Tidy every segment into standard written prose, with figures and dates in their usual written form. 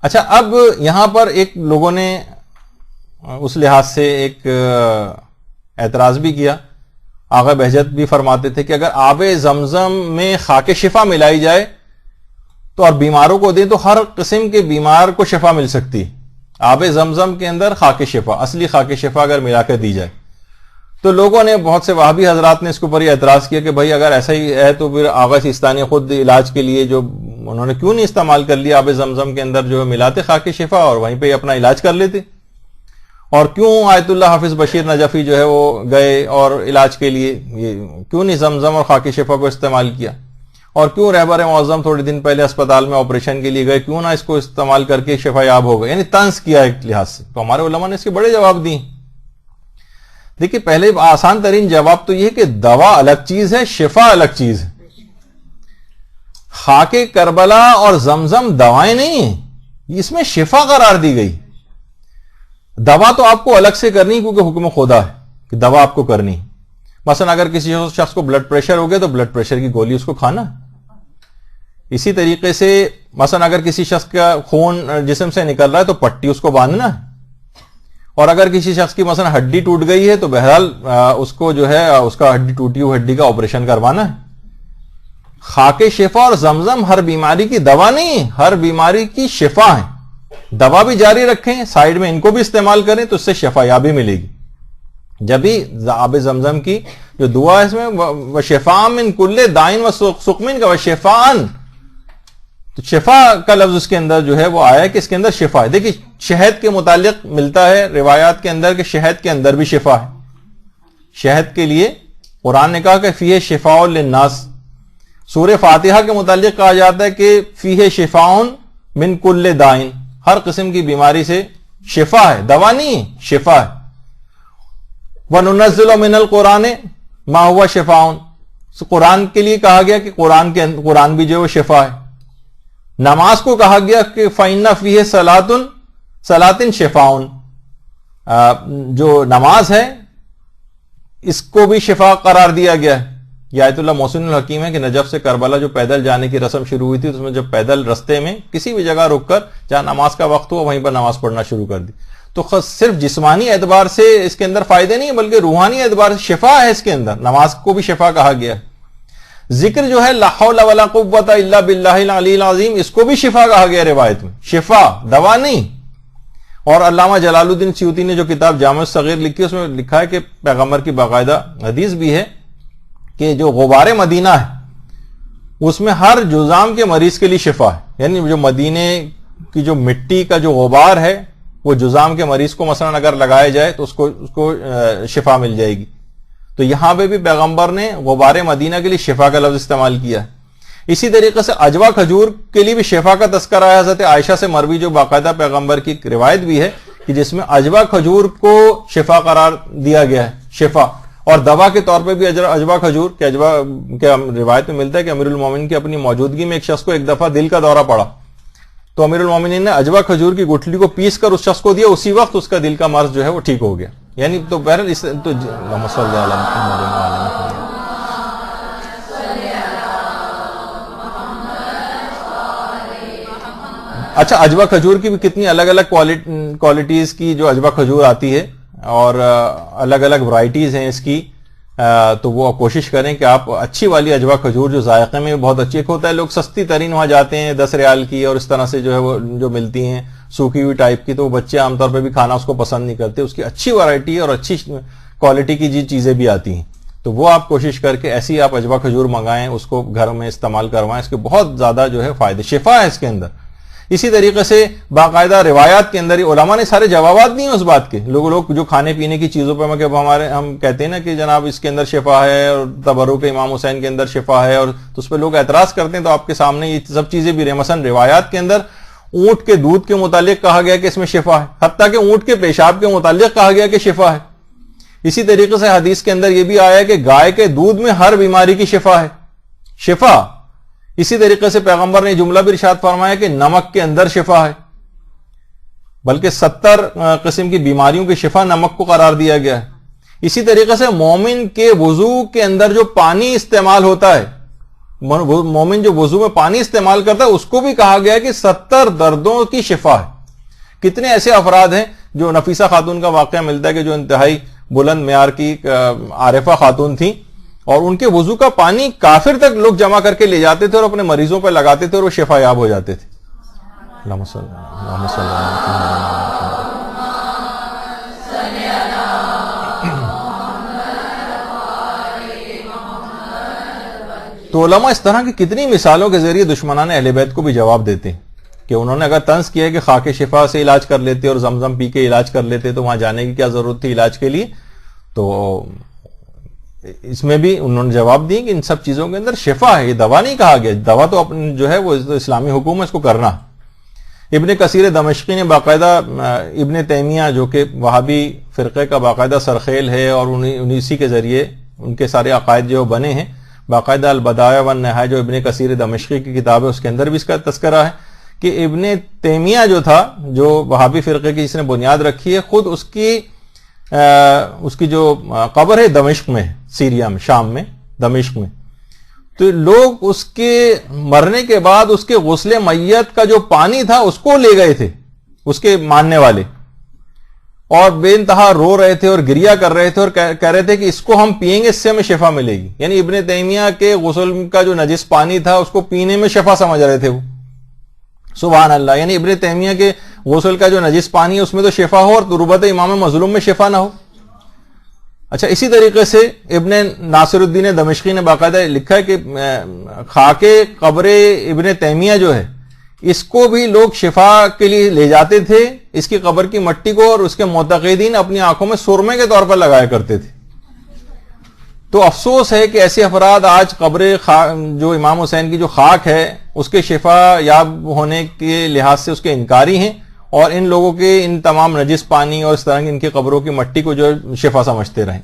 اچھا، اب یہاں پر ایک لوگوں نے اس لحاظ سے ایک اعتراض بھی کیا. آغا بہجت بھی فرماتے تھے کہ اگر آب زمزم میں خاک شفا ملائی جائے تو اور بیماروں کو دیں تو ہر قسم کے بیمار کو شفا مل سکتی. آب زمزم کے اندر خاک شفا، اصلی خاک شفا اگر ملا کر دی جائے تو لوگوں نے، بہت سے وہابی حضرات نے اس کے اوپر یہ اعتراض کیا کہ بھائی اگر ایسا ہی ہے تو پھر آغا سیستانی خود علاج کے لیے جو انہوں نے کیوں نہیں استعمال کر لیا آب زمزم کے اندر جو ملاتے خاک شفا اور وہیں پہ اپنا علاج کر لیتے. اور کیوں آیت اللہ حافظ بشیر نجفی جو ہے وہ گئے اور علاج کے لیے کیوں نہیں زمزم اور خاک شفا کو استعمال کیا؟ اور کیوں رہبر معظم تھوڑے دن پہلے اسپتال میں آپریشن کے لیے گئے، کیوں نہ اس کو استعمال کر کے شفا یاب ہو گئے؟ یعنی طنز کیا ایک لحاظ سے. تو ہمارے علماء نے اس کے بڑے جواب دیے. دیکھیے، پہلے آسان ترین جواب تو یہ کہ دوا الگ چیز ہے، شفا الگ چیز ہے. خاک کربلا اور زمزم دوائیں نہیں ہیں، اس میں شفا قرار دی گئی. دوا تو آپ کو الگ سے کرنی کیونکہ حکم خدا ہے کہ دوا آپ کو کرنی. مثلا اگر کسی شخص کو بلڈ پریشر ہو گیا تو بلڈ پریشر کی گولی اس کو کھانا. اسی طریقے سے مثلا اگر کسی شخص کا خون جسم سے نکل رہا ہے تو پٹی اس کو باندھنا ہے. اور اگر کسی شخص کی مثلا ہڈی ٹوٹ گئی ہے تو بہرحال اس کو جو ہے اس کا ہڈی ٹوٹی ہوئی ہڈی کا آپریشن کروانا ہے. خاک شفا اور زمزم ہر بیماری کی دوا نہیں، ہر بیماری کی شفا ہے. دوا بھی جاری رکھیں، سائیڈ میں ان کو بھی استعمال کریں تو اس سے شفا یابی ملے گی. جب بھی آب زمزم کی جو دعا ہے اس میں وشفاء من کل داء وسقم کا وشفاء، تو شفا کا لفظ اس کے اندر جو ہے وہ آیا ہے کہ اس کے اندر شفا ہے. دیکھیں شہد کے متعلق ملتا ہے روایات کے اندر کہ شہد کے اندر بھی شفا ہے. شہد کے لیے قرآن نے کہا کہ فیہ شفاء للناس. سورہ فاتحہ کے متعلق کہا جاتا ہے کہ فیہ شفاء من کل داء، ہر قسم کی بیماری سے شفا ہے، دوا نہیں ہے، شفا ہے. وَنُنَزِّلُ مِنَ الْقُرْآنِ مَا هُوَ شِفَاءٌ، قرآن کے لیے کہا گیا کہ قرآن بھی جو ہے وہ شفا ہے. نماز کو کہا گیا کہ فَإِنَّ فِيهِ صَلَاةٍ شِفَاءٌ، جو نماز ہے اس کو بھی شفا قرار دیا گیا ہے. یہ آیت اللہ محسن الحکیم ہے کہ نجف سے کربلا جو پیدل جانے کی رسم شروع ہوئی تھی اس میں جب پیدل رستے میں کسی بھی جگہ رک کر جہاں نماز کا وقت ہوا وہیں پر نماز پڑھنا شروع کر دی. تو صرف جسمانی اعتبار سے اس کے اندر فائدے نہیں بلکہ روحانی اعتبار سے شفا ہے. اس کے اندر نماز کو بھی شفا کہا گیا ہے. ذکر جو ہے لا حول ولا قوت الا باللہ العلی العظیم، اس کو بھی شفا کہا گیا روایت میں، شفا، دوا نہیں. اور علامہ جلال الدین سیوطی نے جو کتاب جامع الصغیر لکھی اس میں لکھا ہے کہ پیغمبر کی باقاعدہ حدیث بھی ہے کہ جو غبار مدینہ ہے اس میں ہر جذام کے مریض کے لیے شفا ہے. یعنی جو مدینے کی جو مٹی کا جو غبار ہے وہ جذام کے مریض کو مثلا اگر لگایا جائے تو اس کو شفا مل جائے گی. تو یہاں پہ بھی پیغمبر نے غبار مدینہ کے لیے شفا کا لفظ استعمال کیا ہے. اسی طریقے سے اجوا کھجور کے لیے بھی شفا کا تذکرہ ہے. حضرت عائشہ سے مروی جو باقاعدہ پیغمبر کی روایت بھی ہے کہ جس میں اجوا کھجور کو شفا قرار دیا گیا ہے، شفا. اور دوا کے طور پہ بھی اجوا کھجور کے روایت میں ملتا ہے کہ امیر المومنین کی اپنی موجودگی میں ایک شخص کو ایک دفعہ دل کا دورہ پڑا تو امیر المومنین نے اجوا کھجور کی گٹھلی کو پیس کر اس شخص کو دیا، اسی وقت اس کا دل کا مرض جو ہے وہ ٹھیک ہو گیا. یعنی تو بہرحال اچھا، اجوا کھجور کی بھی کتنی الگ الگ کوالٹیز کی جو اجوا کھجور آتی ہے اور الگ الگ ورائٹیز ہیں اس کی. تو وہ کوشش کریں کہ آپ اچھی والی اجوا کھجور جو ذائقے میں بہت اچھی، ایک ہوتا ہے لوگ سستی ترین وہاں جاتے ہیں 10 ریال کی اور اس طرح سے جو ہے وہ جو ملتی ہیں سوکھی ہوئی ٹائپ کی، تو وہ بچے عام طور پہ بھی کھانا اس کو پسند نہیں کرتے. اس کی اچھی ورائٹی اور اچھی کوالٹی کی جی چیزیں بھی آتی ہیں تو وہ آپ کوشش کر کے ایسی آپ اجوا کھجور منگائیں، اس کو گھر میں استعمال کروائیں. اس کے بہت زیادہ جو ہے فائدے، شفا ہے اس کے اندر. اسی طریقے سے باقاعدہ روایات کے اندر ہی علماء نے سارے جوابات دیے اس بات کے. لوگ جو کھانے پینے کی چیزوں پہ ہم کہتے ہیں نا کہ جناب اس کے اندر شفا ہے اور تبرک امام حسین کے اندر شفا ہے، اور تو اس پہ لوگ اعتراض کرتے ہیں. تو آپ کے سامنے یہ سب چیزیں بھی رہے. مثلا روایات کے اندر اونٹ کے دودھ کے متعلق کہا گیا کہ اس میں شفا ہے، حتیٰ کہ اونٹ کے پیشاب کے متعلق کہا گیا کہ شفا ہے. اسی طریقے سے حدیث کے اندر یہ بھی آیا کہ گائے کے دودھ میں ہر بیماری کی شفا ہے، شفا. اسی طریقے سے پیغمبر نے جملہ بھی ارشاد فرمایا کہ نمک کے اندر شفا ہے، بلکہ 70 قسم کی بیماریوں کی شفا نمک کو قرار دیا گیا ہے. اسی طریقے سے مومن کے وضو کے اندر جو پانی استعمال ہوتا ہے مومن جو وضو میں پانی استعمال کرتا ہے اس کو بھی کہا گیا کہ 70 دردوں کی شفا ہے. کتنے ایسے افراد ہیں جو نفیسہ خاتون کا واقعہ ملتا ہے کہ جو انتہائی بلند معیار کی عارفہ خاتون تھیں اور ان کے وضو کا پانی کافر تک لوگ جمع کر کے لے جاتے تھے اور اپنے مریضوں پہ لگاتے تھے اور وہ شفا یاب ہو جاتے تھے. اللہم صلی تو علماء اس طرح کی کتنی مثالوں کے ذریعے دشمنان اہل بیت کو بھی جواب دیتے ہیں کہ انہوں نے اگر طنز کیا کہ خاک شفا سے علاج کر لیتے اور زمزم پی کے علاج کر لیتے تو وہاں جانے کی کیا ضرورت تھی علاج کے لیے. تو اس میں بھی انہوں نے جواب دیے کہ ان سب چیزوں کے اندر شفا ہے, یہ دوا نہیں کہا گیا. دوا تو اپنے جو ہے وہ اسلامی حکم ہے, اس کو کرنا. ابن کثیر دمشقی نے باقاعدہ ابن تیمیہ جو کہ وہابی فرقے کا باقاعدہ سرخیل ہے اور اسی کے ذریعے ان کے سارے عقائد جو بنے ہیں, باقاعدہ البدایہ والنہایہ جو ابن کثیر دمشقی کی کتاب ہے اس کے اندر بھی اس کا تذکرہ ہے کہ ابن تیمیہ جو تھا, جو وہابی فرقے کی جس نے بنیاد رکھی ہے, خود اس کی جو قبر ہے دمشق میں, سیریا میں, شام میں, دمشق میں. تو لوگ اس کے مرنے کے بعد اس کے غسل میت کا جو پانی تھا اس کو لے گئے تھے اس کے ماننے والے, اور بے انتہا رو رہے تھے اور گریا کر رہے تھے اور کہہ رہے تھے کہ اس کو ہم پیئیں گے, اس سے ہمیں شفا ملے گی. یعنی ابن تیمیہ کے غسل کا جو نجس پانی تھا اس کو پینے میں شفا سمجھ رہے تھے وہ. سبحان اللہ. یعنی ابن تیمیہ کے غسل کا جو نجس پانی ہے اس میں تو شفا ہو اور تربت امام مظلوم میں شفا نہ ہو. اچھا, اسی طریقے سے ابن ناصر الدین دمشقی نے باقاعدہ لکھا ہے کہ خاک قبر ابن تیمیہ جو ہے اس کو بھی لوگ شفا کے لیے لے جاتے تھے, اس کی قبر کی مٹی کو, اور اس کے معتقدین اپنی آنکھوں میں سرمے کے طور پر لگایا کرتے تھے. تو افسوس ہے کہ ایسے افراد آج قبر جو امام حسین کی جو خاک ہے اس کے شفا یاب ہونے کے لحاظ سے اس کے انکاری ہیں, اور ان لوگوں کے ان تمام نجس پانی اور اس طرح کی ان کی قبروں کی مٹی کو جو شفا سمجھتے رہیں.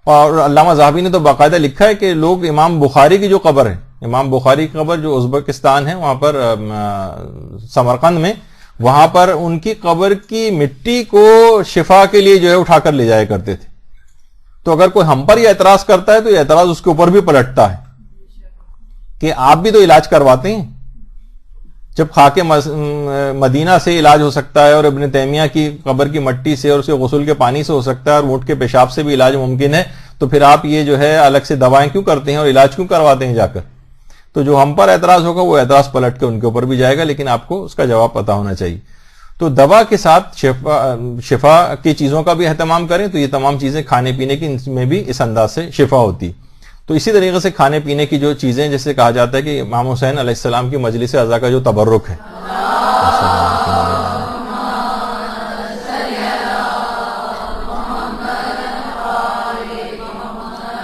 اور علامہ ذہبی نے تو باقاعدہ لکھا ہے کہ لوگ امام بخاری کی جو قبر ہے, امام بخاری کی قبر جو ازبکستان ہے وہاں پر سمرقند میں, وہاں پر ان کی قبر کی مٹی کو شفا کے لیے جو ہے اٹھا کر لے جایا کرتے تھے. تو اگر کوئی ہم پر یہ اعتراض کرتا ہے تو یہ اعتراض اس کے اوپر بھی پلٹتا ہے کہ آپ بھی تو علاج کرواتے ہیں. جب خاک مدینہ سے علاج ہو سکتا ہے اور ابن تیمیہ کی قبر کی مٹی سے اور اس کے غسل کے پانی سے ہو سکتا ہے اور اونٹ کے پیشاب سے بھی علاج ممکن ہے, تو پھر آپ یہ جو ہے الگ سے دوائیں کیوں کرتے ہیں اور علاج کیوں کرواتے ہیں جا کر؟ تو جو ہم پر اعتراض ہوگا وہ اعتراض پلٹ کے ان کے اوپر بھی جائے گا, لیکن آپ کو اس کا جواب پتا ہونا چاہیے. تو دوا کے ساتھ شفا کی چیزوں کا بھی اہتمام کریں تو یہ تمام چیزیں کھانے پینے کی میں بھی اس انداز سے شفا ہوتی. تو اسی طریقے سے کھانے پینے کی جو چیزیں, جیسے کہا جاتا ہے کہ امام حسین علیہ السلام کی مجلس اعضا کا جو تبرک ہے,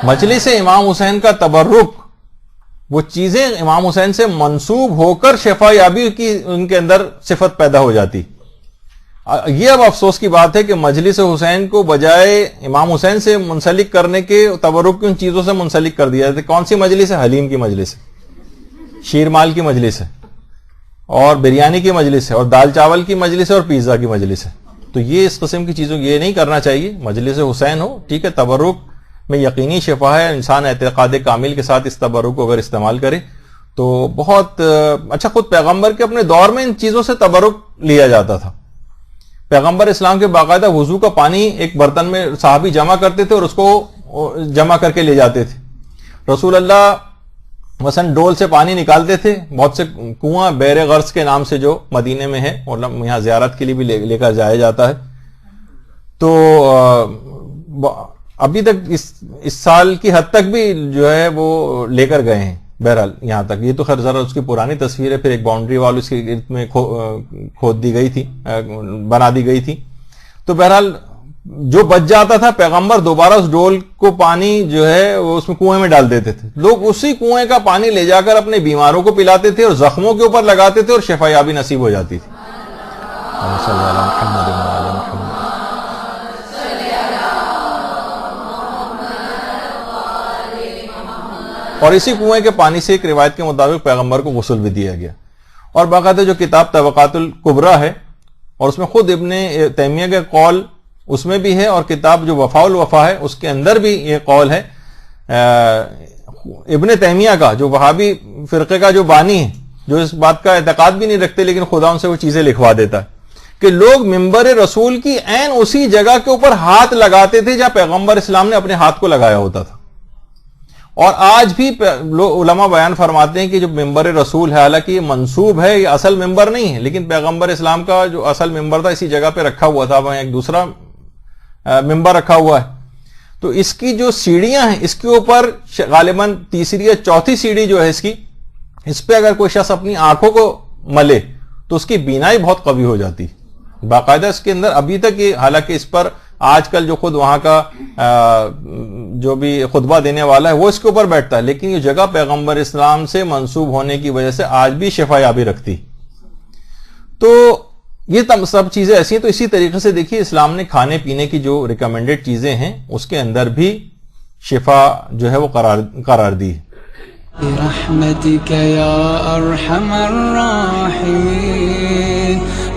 مجلس امام حسین کا تبرک, وہ چیزیں امام حسین سے منسوب ہو کر شفا یابی کی ان کے اندر صفت پیدا ہو جاتی. یہ اب افسوس کی بات ہے کہ مجلس حسین کو بجائے امام حسین سے منسلک کرنے کے تبرک کی ان چیزوں سے منسلک کر دیا جاتا ہے. کون سی مجلس ہے؟ حلیم کی مجلس ہے, شیرمال کی مجلس ہے, اور بریانی کی مجلس ہے, اور دال چاول کی مجلس ہے, اور پیزا کی مجلس ہے. تو یہ اس قسم کی چیزوں یہ نہیں کرنا چاہیے. مجلس حسین ہو, ٹھیک ہے, تبرک میں یقینی شفا ہے, انسان اعتقاد کامل کے ساتھ اس تبرک کو اگر استعمال کرے تو بہت اچھا. خود پیغمبر کے اپنے دور میں ان چیزوں سے تبرک لیا جاتا تھا. پیغمبر اسلام کے باقاعدہ وضو کا پانی ایک برتن میں صحابی جمع کرتے تھے اور اس کو جمع کر کے لے جاتے تھے. رسول اللہ مثلا ڈول سے پانی نکالتے تھے. بہت سے کنواں بیر غرض کے نام سے جو مدینے میں ہے, اور یہاں زیارت کے لیے بھی لے کر جایا جاتا ہے. تو ابھی تک اس سال کی حد تک بھی جو ہے وہ لے کر گئے ہیں. بہرحال یہاں تک, یہ تو خیر ذرا اس کی پرانی تصویر ہے, پھر ایک باؤنڈری وال اس کے گرد میں کھود دی گئی تھی, بنا دی گئی تھی. تو بہرحال جو بچ جاتا تھا پیغمبر دوبارہ اس ڈول کو پانی جو ہے وہ اس میں کنویں میں ڈال دیتے تھے. لوگ اسی کنویں کا پانی لے جا کر اپنے بیماروں کو پلاتے تھے اور زخموں کے اوپر لگاتے تھے اور شفا یابی نصیب ہو جاتی تھی. اور اسی کنویں کے پانی سے ایک روایت کے مطابق پیغمبر کو غسل بھی دیا گیا. اور باقاعدہ جو کتاب طبقات الکبریٰ ہے, اور اس میں خود ابن تیمیہ کا قول اس میں بھی ہے, اور کتاب جو وفاء الوفا ہے اس کے اندر بھی یہ قول ہے. ابن تیمیہ کا جو وہابی فرقے کا جو بانی ہے، جو اس بات کا اعتقاد بھی نہیں رکھتے لیکن خدا ان سے وہ چیزیں لکھوا دیتا ہے کہ لوگ ممبر رسول کی عین اسی جگہ کے اوپر ہاتھ لگاتے تھے جہاں پیغمبر اسلام نے اپنے ہاتھ کو لگایا ہوتا تھا. اور آج بھی علماء بیان فرماتے ہیں کہ جو ممبر رسول ہے، حالانکہ یہ منسوب ہے، یہ اصل ممبر نہیں ہے، لیکن پیغمبر اسلام کا جو اصل ممبر تھا اسی جگہ پہ رکھا ہوا تھا، وہاں ایک دوسرا ممبر رکھا ہوا ہے. تو اس کی جو سیڑھیاں ہیں اس کے اوپر غالباً تیسری یا چوتھی سیڑھی جو ہے اس پہ اگر کوئی شخص اپنی آنکھوں کو ملے تو اس کی بینائی بہت قوی ہو جاتی. باقاعدہ اس کے اندر ابھی تک یہ، حالانکہ اس پر آج کل جو خود وہاں کا جو بھی خطبہ دینے والا ہے وہ اس کے اوپر بیٹھتا ہے، لیکن یہ جگہ پیغمبر اسلام سے منسوب ہونے کی وجہ سے آج بھی شفا یابی رکھتی. تو یہ سب چیزیں ایسی ہیں. تو اسی طریقے سے دیکھیے اسلام نے کھانے پینے کی جو ریکمینڈڈ چیزیں ہیں اس کے اندر بھی شفا جو ہے وہ قرار دی. برحمتك يا ارحم الراحمين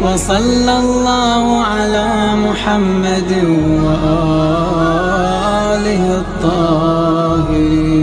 وصلى الله على محمد وآله الطاهرين.